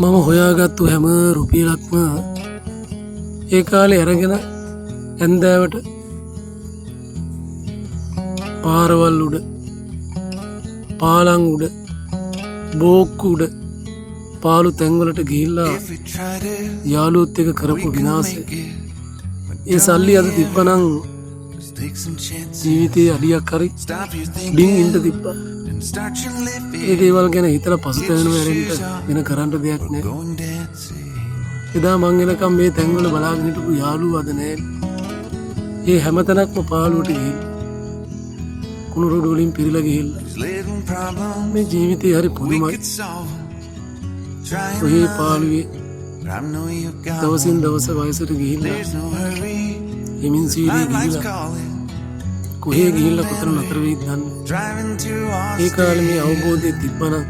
මම හොයාගත්තු හැම රුපියලක්ම ඒ කාලේ අරගෙන ඇන්දෑවට පාරවල් උඩ පාලං උඩ බෝක්කු උඩ පාලු තැන්වලට ගිහිල්ලා යාළුවොත් එක කරපු විනාශය ඒ සල්ලි අද තිබ්බනම් ජීවිතේ අඩියක් හරි ඩින් ඉන්න තිබ්බා. ඒ දේවල් ගැන හිතලා පසුතැවෙනව ඇරෙන්න වෙන කරන්න දෙයක් නැහැ. එදා මං එනකම් මේ තැන්වල බලාගෙන හිටපු යාළුවෝ අද නැහැ. ඒ හැමතැනක්ම පාළුවට ගිහින් කුණු රොඩු වලින් පිරීලා ගිහිල්ලා මේ ජීවිතේ හරි පුදුමයි. ඔහේ පාළුවේ දවසින් දවස වයසට ගිහිල්ලා හිමින් සීරේ ගිහිල්ලා කොහේ ගිහිල්ලා කොතන නතර වෙයිද දන්නේ. ඒ කාලේ මේ අවබෝධය තිබ්බනම්